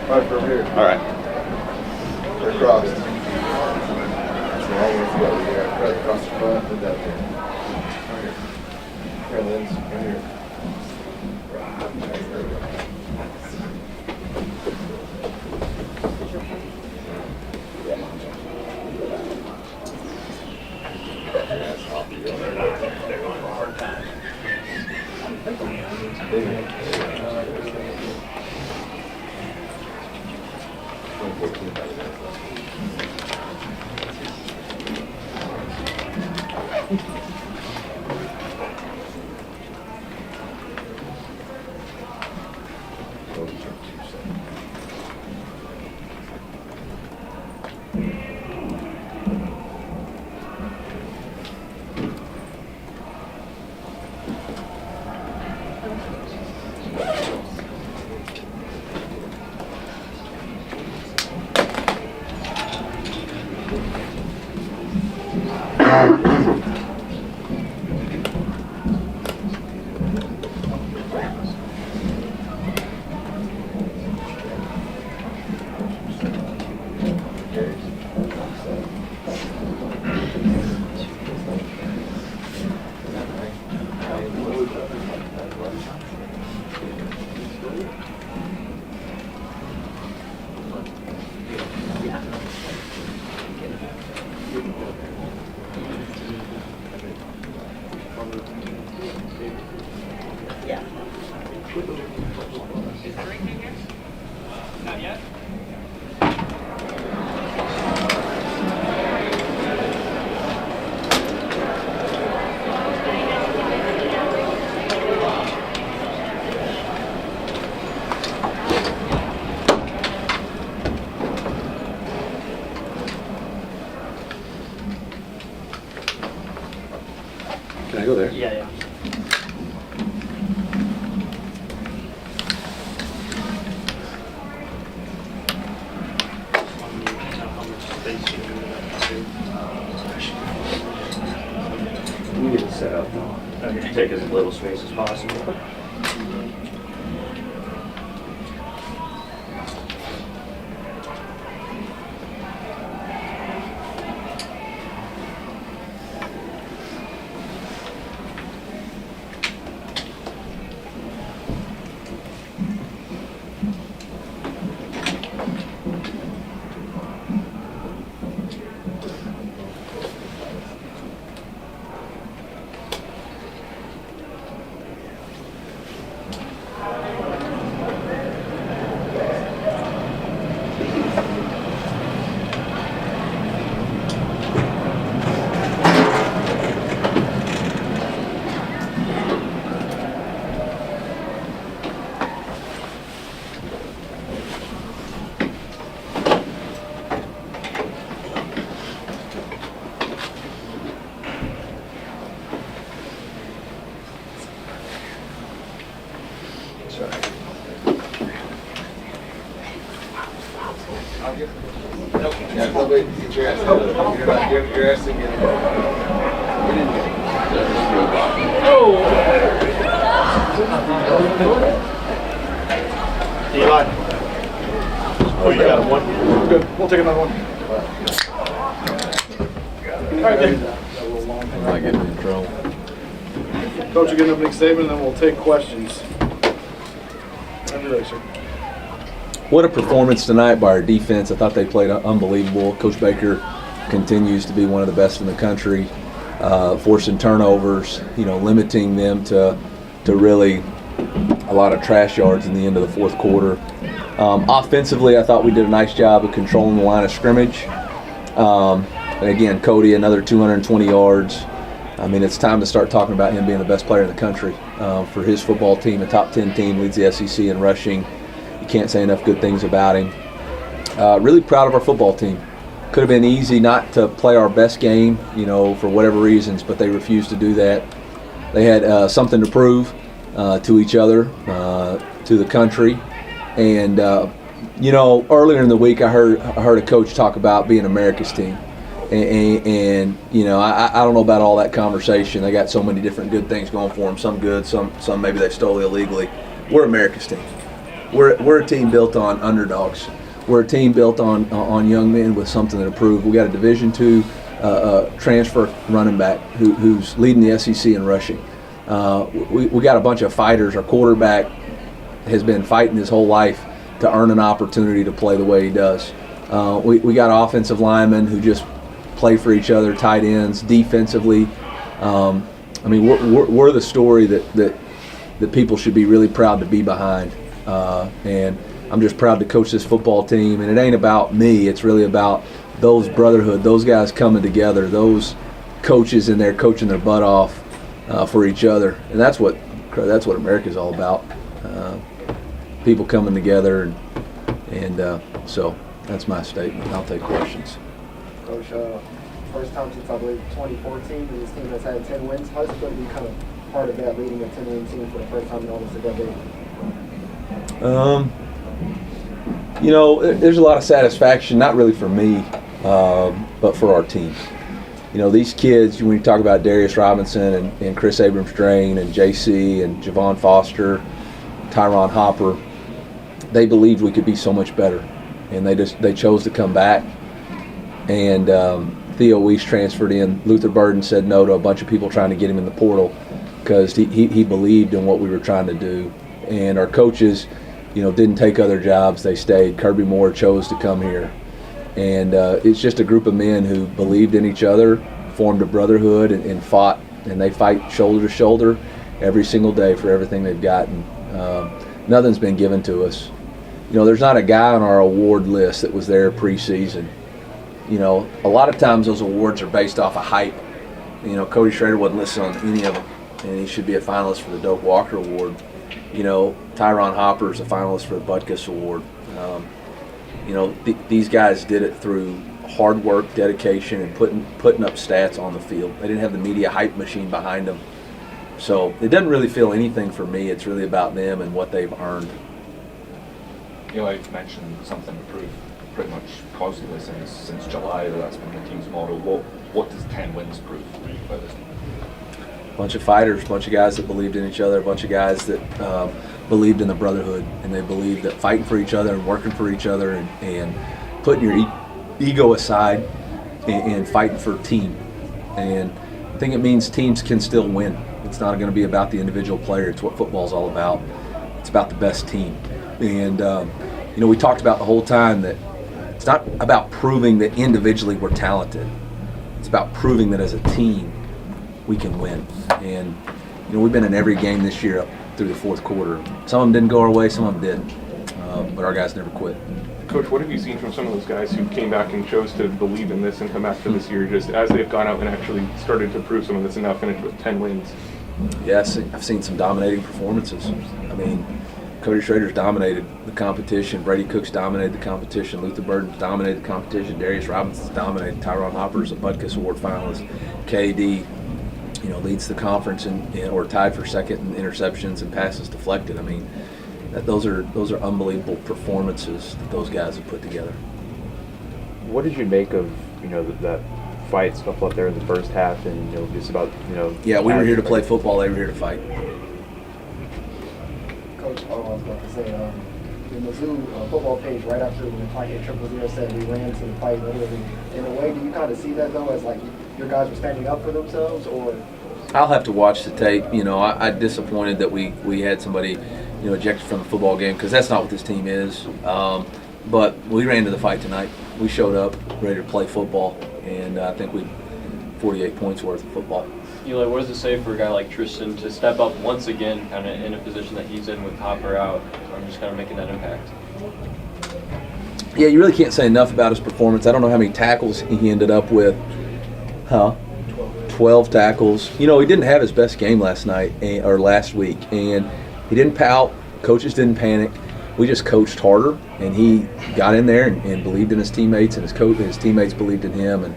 Right from here. All right. They're crossed. That's the long way to go. Yeah, right across the front and down here. Right here. Here, Linz. Right here. Right. There we go. They're going for a hard time. Not yet? Can I go there? Yeah, yeah. You get it set up. Okay. Take as little space as possible. Yeah, nobody get your ass out. You're not getting your ass in. Eli. Oh, you got one? Good. We'll take another one. All right, then. I'm not getting in trouble. Coach will get an opening statement, and then we'll take questions. Have your sir. What a performance tonight by our defense. I thought they played unbelievable. Coach Baker continues to be one of the best in the country, forcing turnovers, limiting them to really a lot of trash yards in the end of the fourth quarter. Offensively, I thought we did a nice job of controlling the line of scrimmage. And again, Cody, another 220 yards. I mean, it's time to start talking about him being the best player in the country for his football team, a top 10 team, leads the SEC in rushing. You can't say enough good things about him. Really proud of our football team. Could have been easy not to play our best game, for whatever reasons, but they refused to do that. They had something to prove to each other, to the country. And, earlier in the week I heard a coach talk about being America's team. And I don't know about all that conversation. They got so many different good things going for them. Some good, some maybe they stole illegally. We're America's team. we're a team built on underdogs. We're a team built on young men with something to prove. We got a Division II transfer running back who's leading the SEC in rushing. We got a bunch of fighters. Our quarterback has been fighting his whole life to earn an opportunity to play the way he does. We got offensive linemen who just play for each other, tight ends, defensively. I mean, we're the story that people should be really proud to be behind. And I'm just proud to coach this football team. And it ain't about me. It's really about those brotherhood, those guys coming together, those coaches in there coaching their butt off for each other. And that's what America's all about. People coming together. And so that's my statement. I'll take questions. Coach, first time since I believe 2014, and this team has had 10 wins. How does it feel to be kind of part of that, leading a 10-win team for the first time in almost a decade? You know, there's a lot of satisfaction, not really for me, but for our team. You know, these kids, when you talk about Darius Robinson and Chris Abrams-Drain and JC and Javon Foster, Tyron Hopper, they believed we could be so much better, and they chose to come back. And Theo Weiss transferred in. Luther Burden said no to a bunch of people trying to get him in the portal because he believed in what we were trying to do. And our coaches, you know, didn't take other jobs. They stayed. Kirby Moore chose to come here. And it's just a group of men who believed in each other, formed a brotherhood, and fought. And they fight shoulder to shoulder every single day for everything they've gotten. Nothing's been given to us. You know, there's not a guy on our award list that was there preseason. You know, a lot of times those awards are based off of hype. You know, Cody Schrader wasn't listed on any of them, and he should be a finalist for the Doak Walker Award. You know, Tyron Hopper is a finalist for the Butkus Award. You know, these guys did it through hard work, dedication, and putting up stats on the field. They didn't have the media hype machine behind them. So it doesn't really feel anything for me. It's really about them and what they've earned. You know, I've mentioned something to prove pretty much constantly since July. That's been the team's motto. What does 10 wins prove about this team? A bunch of fighters, a bunch of guys that believed in each other, a bunch of guys that believed in the brotherhood, and they believed that fighting for each other and working for each other and putting your ego aside and fighting for a team. And I think it means teams can still win. It's not going to be about the individual player. It's what football's all about. It's about the best team. And, you know, we talked about the whole time that it's not about proving that individually we're talented. It's about proving that as a team we can win. And, you know, we've been in every game this year up through the fourth quarter. Some of them didn't go our way, some of them did. But our guys never quit. Coach, what have you seen from some of those guys who came back and chose to believe in this and come back for this year, just as they've gone out and actually started to prove some of this and now finished with 10 wins? Yeah, I've seen some dominating performances. I mean, Cody Schrader's dominated the competition. Brady Cook's dominated the competition. Luther Burden's dominated the competition. Darius Robinson's dominated. Tyron Hopper's a Butkus Award finalist. KD, you know, leads the conference or tied for second in interceptions and passes deflected. I mean, those are unbelievable performances that those guys have put together. What did you make of, you know, that fight stuff out there in the first half, and, you know, just about, you know? Yeah, we were here to play football. They were here to fight. Coach, I was about to say, the Mizzou football page right after the fight hit 000 said we ran to the fight. Literally. In a way, do you kind of see that though as like your guys were standing up for themselves, or? I'll have to watch the tape. You know, I'm disappointed that we had somebody, you know, ejected from the football game because that's not what this team is. But we ran to the fight tonight. We showed up ready to play football, and I think we 48 points worth of football. Eli, what does it say for a guy like Tristan to step up once again, kind of in a position that he's in with Hopper out, or just kind of making that impact? Yeah, you really can't say enough about his performance. I don't know how many tackles he ended up with. 12 tackles. You know, he didn't have his best game last week, and he didn't pout. Coaches didn't panic. We just coached harder, and he got in there and believed in his teammates, and his teammates believed in him, and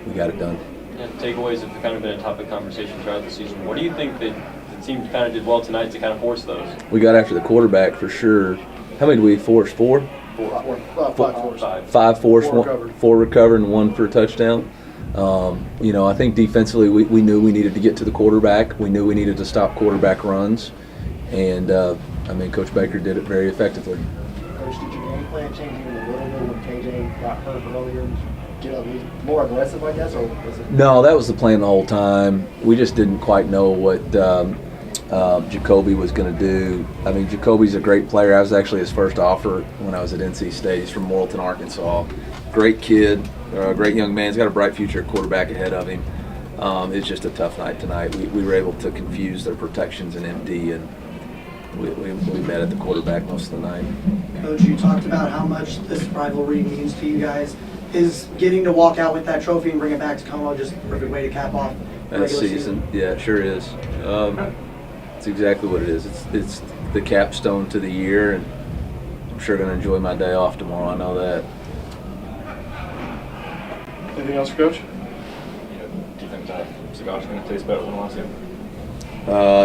we got it done. Yeah, takeaways have kind of been a topic of conversation throughout the season. What do you think that the team kind of did well tonight to kind of force those? We got after the quarterback for sure. How many did we force? Four? Five forced, four recovered, and one for a touchdown. You know, I think defensively we knew we needed to get to the quarterback. We knew we needed to stop quarterback runs. And, I mean, Coach Baker did it very effectively. Coach, did your game plan change even a little bit when KJ got hurt earlier? Get a little more aggressive, I guess, or was it? No, that was the plan the whole time. We just didn't quite know what Jacoby was going to do. I mean, Jacoby's a great player. I was actually his first offer when I was at NC State. He's from Morrilton, Arkansas. Great kid, great young man. He's got a bright future at quarterback ahead of him. It's just a tough night tonight. We were able to confuse their protections and empty, and we met at the quarterback most of the night. Coach, you talked about how much this rivalry means to you guys. Is getting to walk out with that trophy and bring it back to Como just a perfect way to cap off the That regular season, yeah, it sure is. It's exactly what it is. It's the capstone to the year, and I'm sure going to enjoy my day off tomorrow. I know that. Anything else, Coach? Do you think that cigar's going to taste better than last year?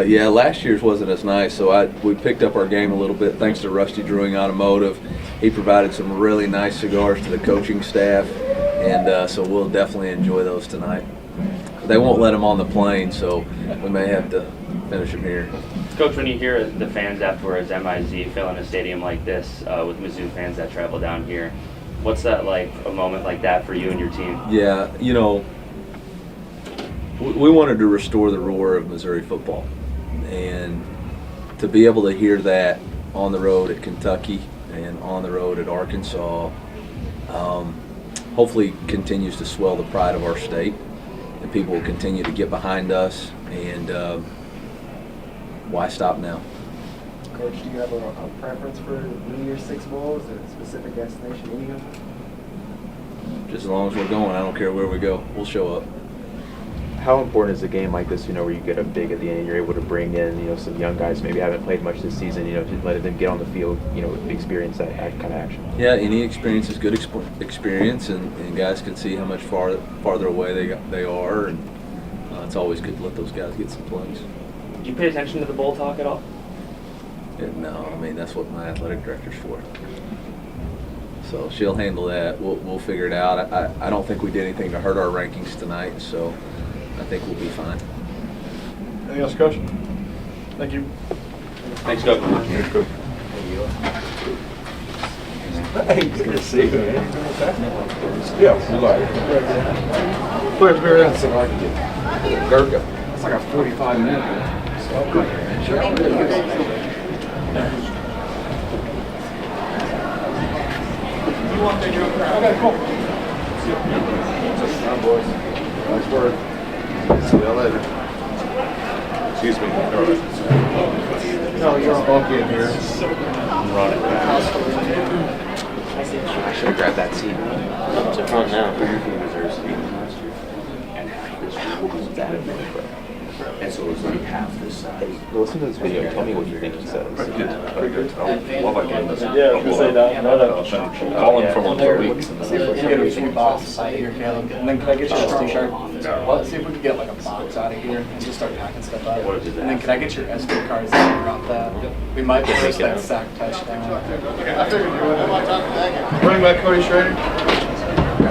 Yeah, last year's wasn't as nice, so we picked up our game a little bit thanks to Rusty Brewing Automotive. He provided some really nice cigars to the coaching staff, and so we'll definitely enjoy those tonight. They won't let them on the plane, so we may have to finish them here. Coach, when you hear the fans afterwards, MIZ filling a stadium like this with Mizzou fans that travel down here, what's that like, a moment like that for you and your team? Yeah, you know, we wanted to restore the roar of Missouri football, and to be able to hear that on the road at Kentucky and on the road at Arkansas, hopefully continues to swell the pride of our state, and people will continue to get behind us, and why stop now? Coach, do you have a preference for New Year's Six Bowl? Is there a specific destination, any of them? Just as long as we're going, I don't care where we go, we'll show up. How important is a game like this, where you get up big at the end and you're able to bring in, some young guys maybe haven't played much this season, to let them get on the field, experience that kind of action? Yeah, any experience is good experience, and guys can see how much farther away they are, and it's always good to let those guys get some plays. Do you pay attention to the bowl talk at all? No, I mean, that's what my athletic director's for. So she'll handle that. We'll figure it out. I don't think we did anything to hurt our rankings tonight, so I think we'll be fine. Anything else, Coach? Thank you. Thanks, Coach. Thanks, Coach. He's going to see you, man. Yeah. Good luck. Glad to be here. Gurkha. It's like a 45-minute. Okay, cool. Boys. Nice work. See you later. Excuse me. No, you're all Funky in here. I should have grabbed that seat. It's in front now. And so it was like half this size. Listen to this video and tell me what you think he says. Pretty good. Love that game. Yeah, I was gonna say that. No. Calling for 1 more weeks. And See if we can get a free box out of here, Caleb. And then can I get your SD card? Let's see if we can get like a box out of here and just start packing stuff up. And then can I get your SD cards and drop that? We might be first that sack touchdown. I figured you wouldn't have my time for that game. Running back Cody Schrader.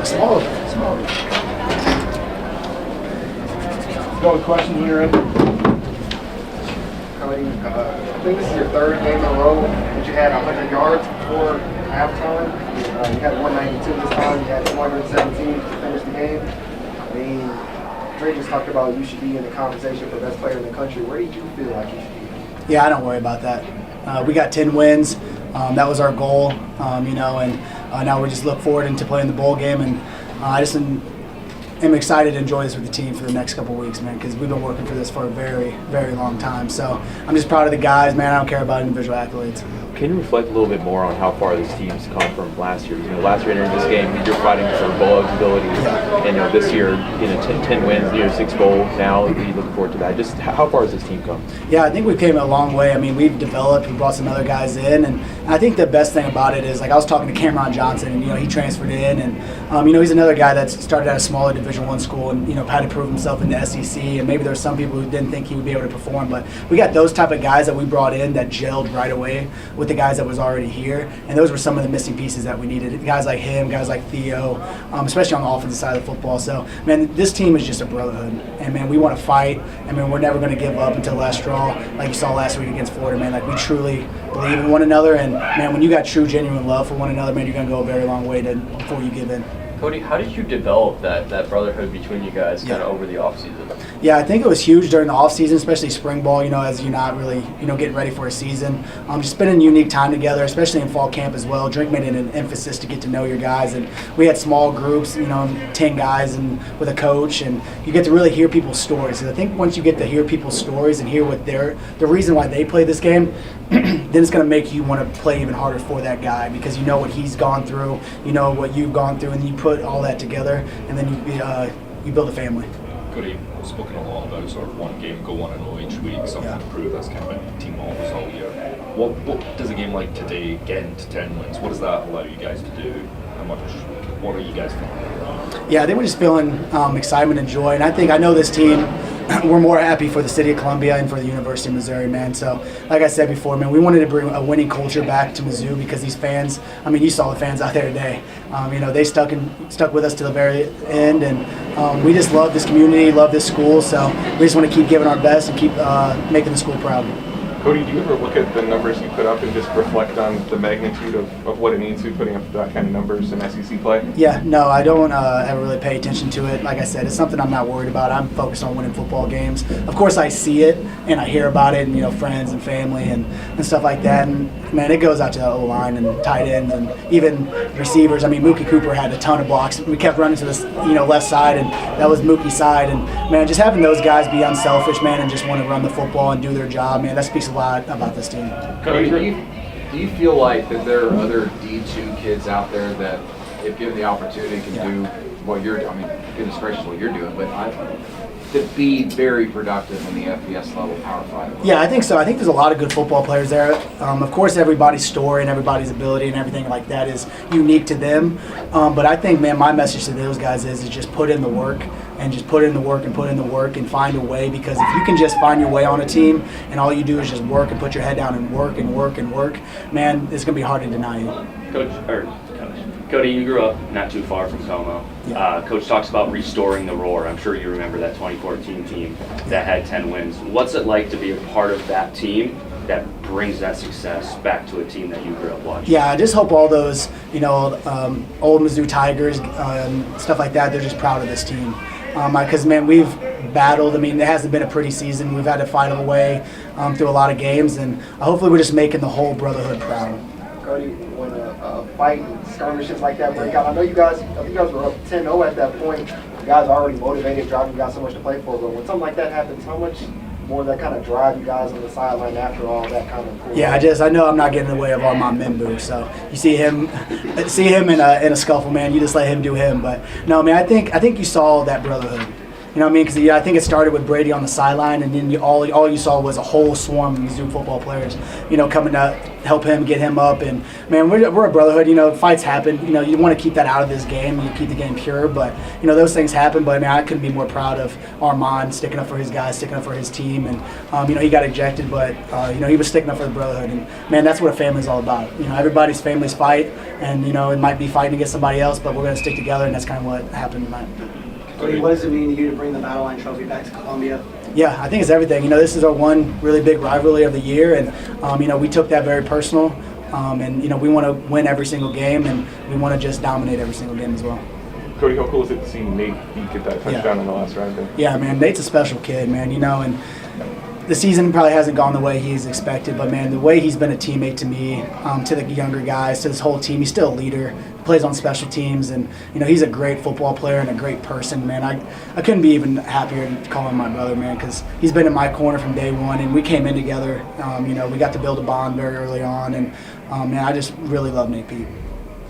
Small. Go with questions when you're ready. Cody, I think this is your third game in a row that you had 100 yards before halftime. You had 192 this time. You had 217 to finish the game. I mean, Dre just talked about you should be in the conversation for best player in the country. Where do you feel like you should be? Yeah, I don't worry about that. We got 10 wins. That was our goal, and now we just look forward into playing the bowl game. And I just am excited to enjoy this with the team for the next couple of weeks, man, because we've been working for this for a very, very long time. So I'm just proud of the guys, man. I don't care about individual athletes. Can you reflect a little bit more on how far this team's come from last year? Last year entering this game, you're fighting for bowl eligibility, and this year, 10 wins, New Year's Six Bowl. Now you're looking forward to that. Just how far has this team come? Yeah, I think we've came a long way. I mean, we've developed. We brought some other guys in, and I think the best thing about it is, like, I was talking to Cameron Johnson, and he transferred in, and he's another guy that started at a smaller Division I school, and had to prove himself in the SEC. And maybe there's some people who didn't think he would be able to perform, but we got those type of guys that we brought in that gelled right away with the guys that was already here, and those were some of the missing pieces that we needed. Guys like him, guys like Theo, especially on the offensive side of the football. So, man, this team is just a brotherhood, and man, we want to fight, and man, we're never going to give up until the last straw, like you saw last week against Florida, man. Like, we truly believe in one another, and man, when you got true, genuine love for one another, man, you're going to go a very long way before you give in. Cody, how did you develop that brotherhood between you guys kind of over the offseason? Yeah, I think it was huge during the offseason, especially spring ball, as you're not really, getting ready for a season. Just spending unique time together, especially in fall camp as well. Drink made it an emphasis to get to know your guys. And we had small groups, 10 guys and with a coach, and you get to really hear people's stories. And I think once you get to hear people's stories and hear what the reason why they play this game, then it's going to make you want to play even harder for that guy because you know what he's gone through, you know what you've gone through, and you put all that together, and then you build a family. Cody, we've spoken a lot about sort of one game, go 1-0 each week, something to prove. That's kind of been team almost all year. What does a game like today, getting to 10 wins, what does that allow you guys to do? What are you guys feeling? Yeah, they were just feeling excitement and joy, and I know this team, we're more happy for the city of Columbia and for the University of Missouri, man. So, like I said before, man, we wanted to bring a winning culture back to Mizzou because these fans, you saw the fans out there today. They stuck with us to the very end, and we just love this community, love this school, so we just want to keep giving our best and keep making the school proud. Cody, do you ever look at the numbers you put up and just reflect on the magnitude of what it means to be putting up that kind of numbers in SEC play? Yeah, no, I don't ever really pay attention to it. Like I said, it's something I'm not worried about. I'm focused on winning football games. Of course, I see it and I hear about it, and friends and family and stuff like that. And man, it goes out to the O-line and tight ends and even receivers. Mookie Cooper had a ton of blocks. We kept running to this, left side, and that was Mookie's side. And man, just having those guys be unselfish, man, and just want to run the football and do their job, man, that speaks a lot about this team. Cody, do you feel like that there are other D2 kids out there that, if given the opportunity, can do what you're doing? Goodness gracious, what you're doing, but to be very productive in the FBS level, Power 5? Yeah, I think so. I think there's a lot of good football players there. Of course, everybody's story and everybody's ability and everything like that is unique to them. But I think, man, my message to those guys is just put in the work and just put in the work and put in the work and find a way, because if you can just find your way on a team and all you do is just work and put your head down and work and work and work, man, it's going to be hard to deny you. Cody, you grew up not too far from Como. Yeah. Coach talks about restoring the roar. I'm sure you remember that 2014 team that had 10 wins. What's it like to be a part of that team that brings that success back to a team that you grew up watching? Yeah, I just hope all those, old Mizzou Tigers, stuff like that, they're just proud of this team. Because, man, we've battled. It hasn't been a pretty season. We've had to fight our way through a lot of games, and hopefully we're just making the whole brotherhood proud. Cody, when a fight and skirmishes like that break out, I know you guys were up 10-0 at that point. You guys are already motivated, driving you guys so much to play for, but when something like that happens, how much more that kind of drive you guys on the sideline after all that kind of cool? Yeah, I know I'm not getting in the way of Armand Membu, so you see him in a scuffle, man, you just let him do him. But no, I think you saw that brotherhood. Because I think it started with Brady on the sideline, and then all you saw was a whole swarm of Mizzou football players, coming to help him, get him up. And, man, we're a brotherhood. Fights happen. You want to keep that out of this game. You keep the game pure. But, those things happen. But, I couldn't be more proud of Armand sticking up for his guys, sticking up for his team. And, he got ejected, but, he was sticking up for the brotherhood. And, man, that's what a family's all about. Everybody's families fight, and, it might be fighting against somebody else, but we're going to stick together, and that's kind of what happened tonight. Cody, what does it mean to you to bring the Battle Line Trophy back to Columbia? Yeah, I think it's everything. This is our one really big rivalry of the year, and we took that very personal. And we want to win every single game, and we want to just dominate every single game as well. Cody, how cool is it to see Nate get that touchdown on the last drive there? Yeah, man, Nate's a special kid, man. And the season probably hasn't gone the way he's expected, but, man, the way he's been a teammate to me, to the younger guys, to this whole team, he's still a leader, plays on special teams, and, he's a great football player and a great person, man. I couldn't be even happier to call him my brother, man, because he's been in my corner from day one, and we came in together. We got to build a bond very early on, and, man, I just really love Nate Pete.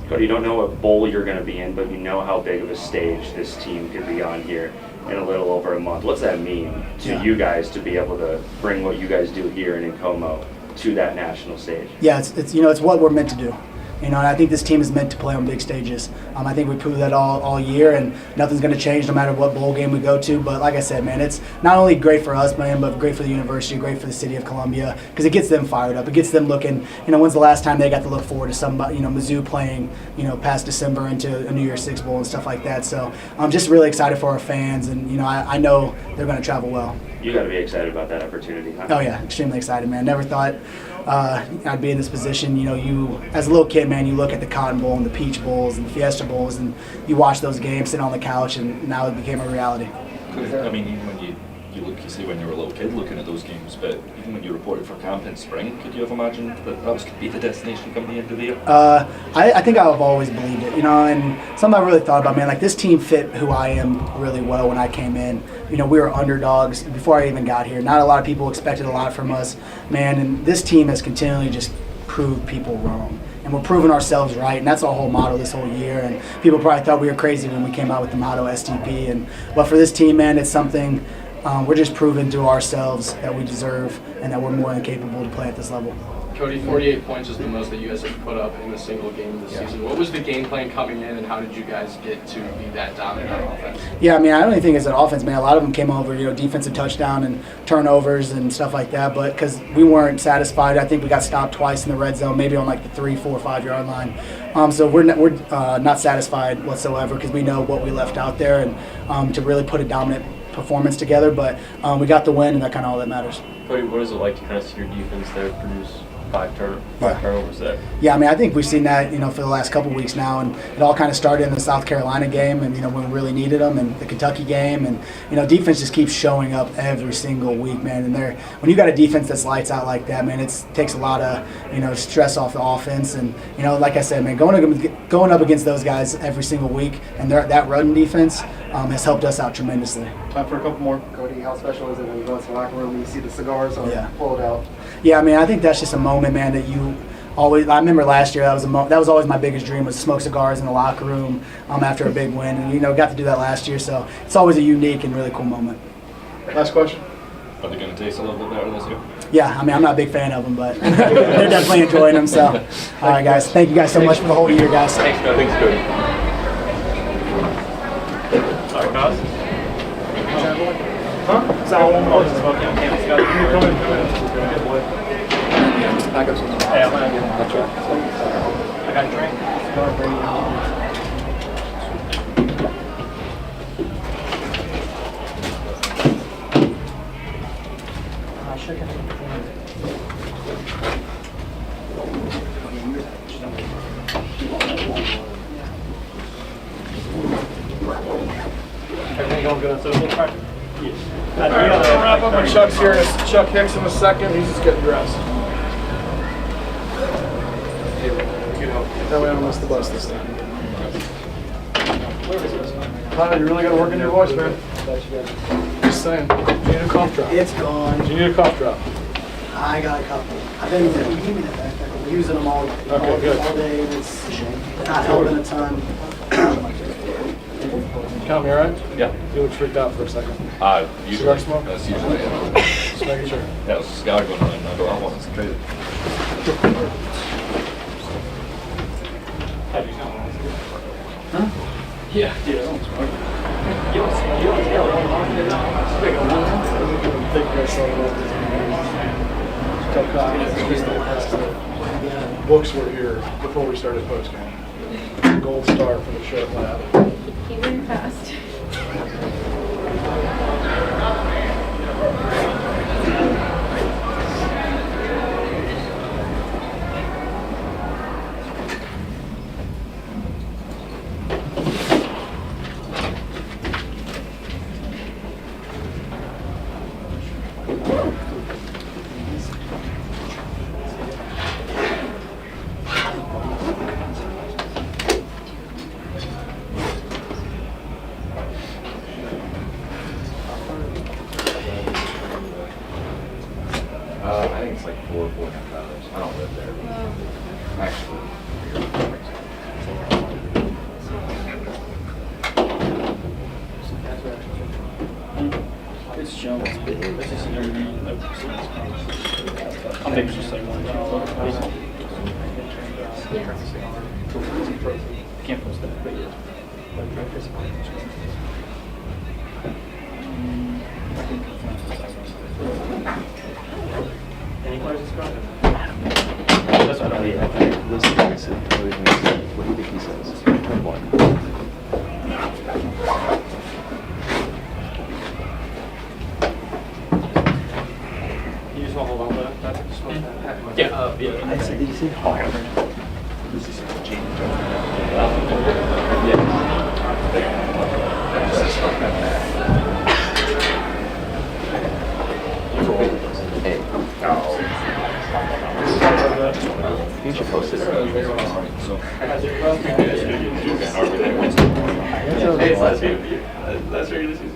Cody, you don't know what bowl you're going to be in, but you know how big of a stage this team could be on here in a little over a month. What's that mean to you guys to be able to bring what you guys do here and in Como to that national stage? Yeah, it's what we're meant to do. You know, and I think this team is meant to play on big stages. I think we proved that all year, and nothing's going to change no matter what bowl game we go to. But like I said, man, it's not only great for us, man, but great for the university, great for the city of Columbia, because it gets them fired up. It gets them looking, you know, when's the last time they got to look forward to somebody, you know, Mizzou playing, you know, past December into a New Year's Six Bowl and stuff like that. So I'm just really excited for our fans, and, you know, I know they're going to travel well. You got to be excited about that opportunity, huh? Oh, yeah, extremely excited, man. Never thought I'd be in this position. You know, you, as a little kid, man, you look at the Cotton Bowl and the Peach Bowls and the Fiesta Bowls, and you watch those games, sit on the couch, and now it became a reality. I mean, even when you look, you say when you were a little kid looking at those games, but even when you reported for camp in spring, could you have imagined that was could be the destination coming into the year? I think I've always believed it, you know, and something I really thought about, man, like this team fit who I am really well when I came in. You know, we were underdogs before I even got here. Not a lot of people expected a lot from us, man, and this team has continually just proved people wrong. And we're proving ourselves right, and that's our whole motto this whole year. And people probably thought we were crazy when we came out with the motto STP. But for this team, man, it's something we're just proving to ourselves that we deserve and that we're more than capable to play at this level. Cody, 48 points is the most that you guys have put up in a single game this season. What was the game plan coming in, and how did you guys get to be that dominant on offense? Yeah, I mean, I don't even think it's an offense, man. A lot of them came over, you know, defensive touchdown and turnovers and stuff like that. But because we weren't satisfied, I think we got stopped twice in the red zone, maybe on like the 3, 4, 5 yard line. So we're not satisfied whatsoever because we know what we left out there and to really put a dominant performance together. But we got the win, and that kind of all that matters. Cody, what is it like to kind of see your defense there produce five turnovers there? Yeah, I mean, I think we've seen that, you know, for the last couple of weeks now, and it all kind of started in the South Carolina game, and you know, when we really needed them, and the Kentucky game, and you know, defense just keeps showing up every single week, man. And when you got a defense that's lights out like that, man, it takes a lot of, you know, stress off the offense, and you know, like I said, man, going up against those guys every single week, and that run defense has helped us out tremendously. Time for a couple more. Cody, how special is it when you go into the locker room and you see the cigars pulled out? Yeah, I mean, I think that's just a moment, man, that you always. I remember last year that was always my biggest dream, was to smoke cigars in the locker room after a big win, and you know, got to do that last year. So it's always a unique and really cool moment. Last question. Are they going to taste a little bit better this year? Yeah, I mean, I'm not a big fan of them, but they're definitely enjoying them. So, all right, guys, thank you guys so much for the whole year, guys. Thanks, Cody. Thanks, Cody. All right, guys. Huh? Is that one more? Good boy. Back up some. Yeah, that's right. I got a drink. Everything going good on social track? Yes. All right, we'll wrap up with Chuck's here. Chuck Hicks in a second. He's just getting dressed. That way I don't miss the bus this time. Tyler, you really got to work on your voice, man. Just saying. Do you need a cough drop? It's gone. Do you need a cough drop? I got a couple. I've been give me that backpack. I'm using them all day, and it's not helping a ton. Count me, all right? Yeah. You look freaked out for a second. Usually. Cigar smoke? That's usually it. Just making sure. Yeah, there's a cigar going on, and I don't want to trade it. Huh? Yeah. Books were here before we started postgame. Gold star for the shirt lab. He went fast. I think it's like $4.5. I don't live there. Actually. It's shown. It's big. This is an I think it's just like one. Can't post that, but yeah. Any questions, Scott? That's what I mean. Listen, what do you think he says? You just want to hold on to that? That's just what that. Yeah, yeah. I said, you said hard. This is change. Hey. You should post it. That's regular season.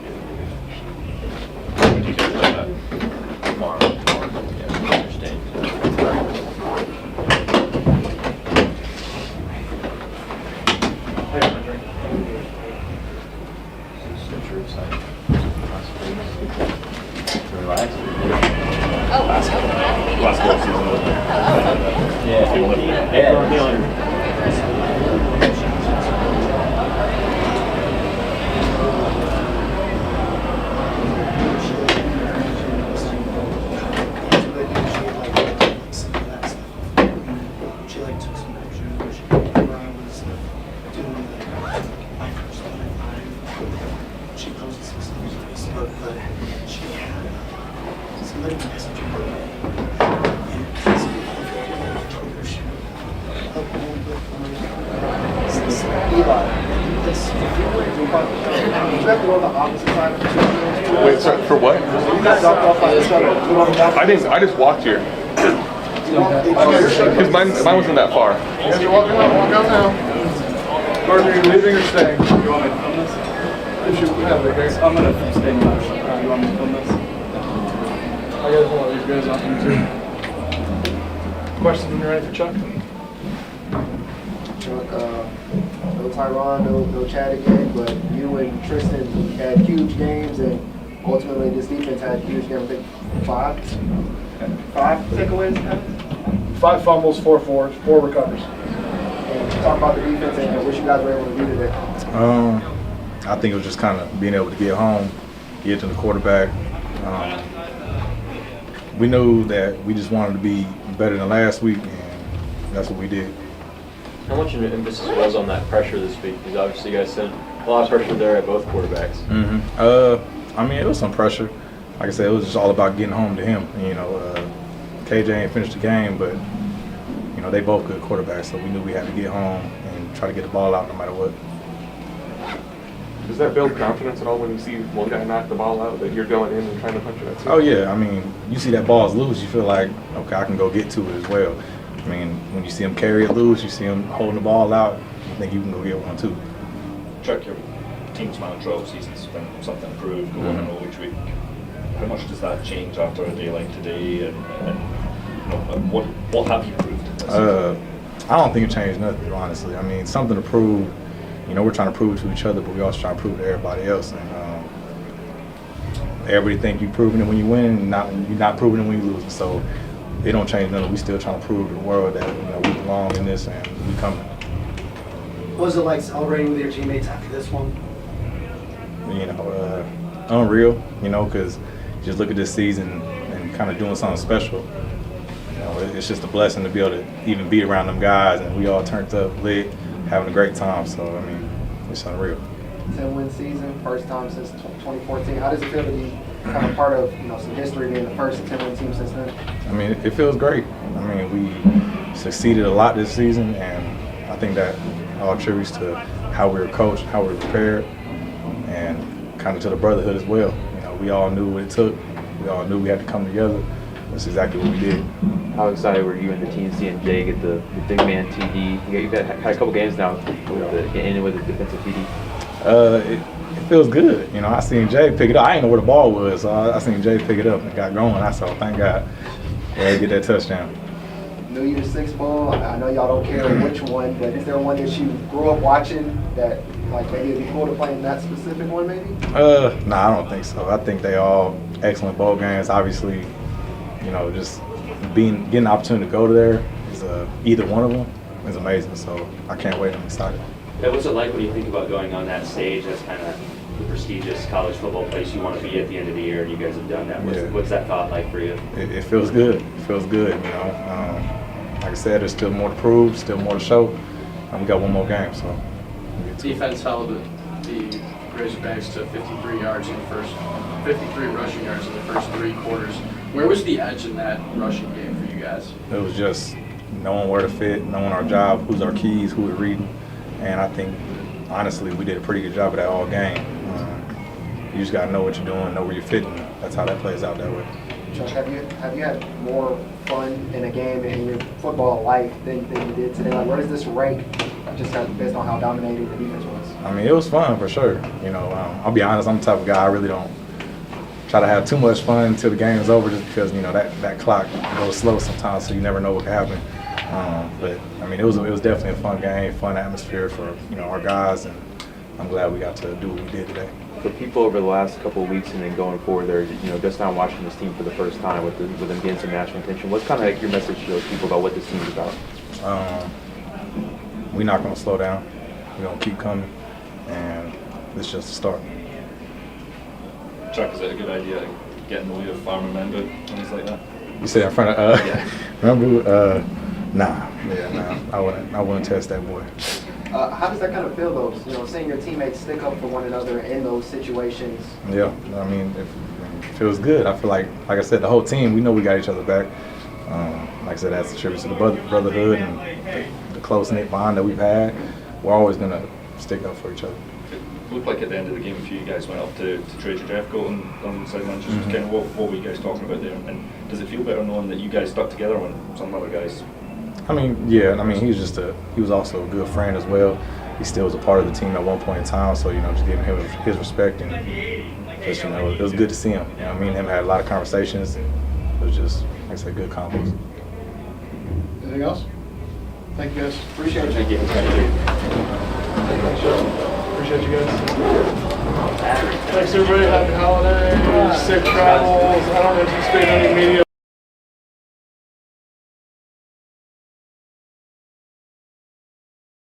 Wait, sorry, for what? I just walked here. Because mine wasn't that far. You guys are walking out, walk out now. Gordon, are you leaving or staying? You want me to film this? If you have it, guys. I'm gonna stay. You want me to film this? I guys want these guys on YouTube. Questions when you're ready for Chuck? Chuck, no Tyron, no Chad again, but you and Tristan had huge games, and ultimately this defense had huge games. I think five takeaways. 5 fumbles, 4 force, 4 recovers. And talk about the defense and what you guys were able to do today. I think it was just kind of being able to get home, get to the quarterback. We knew that we just wanted to be better than last week, and that's what we did. How much of an emphasis was on that pressure this week? Because obviously you guys sent a lot of pressure there at both quarterbacks. I mean, it was some pressure. Like I said, it was just all about getting home to him. You know, KJ ain't finished the game, but, you know, they both good quarterbacks, so we knew we had to get home and try to get the ball out no matter what. Does that build confidence at all when you see one guy knock the ball out, that you're going in and trying to punch it at? Oh, yeah. I mean, you see that ball's loose, you feel like, okay, I can go get to it as well. I mean, when you see him carry it loose, you see him holding the ball out, you think you can go get one too. Chuck, your team's mantra season's been something improved, going in each week. How much does that change after a day like today, and you know, what have you proved? I don't think it changed nothing, honestly. I mean, something to prove. You know, we're trying to prove it to each other, but we also trying to prove it to everybody else. And everybody think you're proving it when you win, and you're not proving it when you lose. So it don't change nothing. We still trying to prove to the world that, you know, we belong in this and we coming. What was it like celebrating with your teammates after this one? You know, unreal. You know, because just look at this season and kind of doing something special. You know, it's just a blessing to be able to even be around them guys, and we all turned up, lit, having a great time. So I mean, it's unreal. 10-win season, first time since 2014. How does it feel to be kind of part of, you know, some history, being the first 10-win team since then? I mean, it feels great. I mean, we succeeded a lot this season, and I think that all attributes to how we were coached, how we were prepared, and kind of to the brotherhood as well. You know, we all knew what it took. We all knew we had to come together. That's exactly what we did. How excited were you and the team seeing Jay get the big man TD? You've had a couple games now with the defensive TD. It feels good. You know, I seen Jay pick it up. I didn't know where the ball was, so I seen Jay pick it up and got going. I saw, thank God, get that touchdown. New Year's Six Bowl, I know y'all don't care which one, but is there one that you grew up watching that, like, maybe it'd be cool to play in that specific one, maybe? Nah, I don't think so. I think they all excellent bowl games. Obviously, you know, just getting the opportunity to go there is either one of them. is amazing. So I can't wait. I'm excited. Hey, what's it like when you think about going on that stage? That's kind of the prestigious college football place you want to be at the end of the year, and you guys have done that. What's that thought like for you? It feels good. It feels good. You know, like I said, there's still more to prove, still more to show, and we got one more game. So defense held the Razorbacks to 53 yards in the first, 53 rushing yards in the first 3 quarters. Where was the edge in that rushing game for you guys? it was just knowing where to fit, knowing our job, who's our keys, who we're reading, and I think honestly we did a pretty good job of that all game. You just got to know what you're doing, know where you're fitting. That's how that plays out that way. Josh, have you had more fun in a game in your football life than you did today? Like, where does this rank, just based on how dominating the defense was? I mean, it was fun for sure. You know, I'll be honest, I'm the type of guy I really don't try to have too much fun until the game is over, just because you know that clock goes slow sometimes, so you never know what can happen. But I mean, it was definitely a fun game, fun atmosphere for our guys, and I'm glad we got to do what we did today. For people over the last couple of weeks and then going forward, they're just now watching this team for the first time with them getting some national attention. What's kind of like your message to those people about what this team is about? We're not going to slow down. We're going to keep coming, and it's just a start. Chuck, is it a good idea getting the way of farm member and things like that? You said in front of remember? Nah. I wouldn't test that boy. How does that kind of feel, though? Seeing your teammates stick up for one another in those situations. Yeah, I mean, it feels good. I feel like I said, the whole team, we know we got each other back. Like I said, that's a tribute to the brotherhood and the close-knit bond that we've had. We're always going to stick up for each other. It looked like at the end of the game, a few of you guys went up to Trader Jeff on the sideline. Just kind of what were you guys talking about there? And does it feel better knowing that you guys stuck together when some other guys? I mean, yeah. I mean, he was also a good friend as well. He still was a part of the team at one point in time. So just giving him his respect, and just it was good to see him. Me and him had a lot of conversations, and it was just, like I said, good combos. Anything else? Thank you guys. Appreciate it. Thank you. Appreciate you guys. Thanks everybody. Happy holidays. Safe travels. I don't anticipate any media.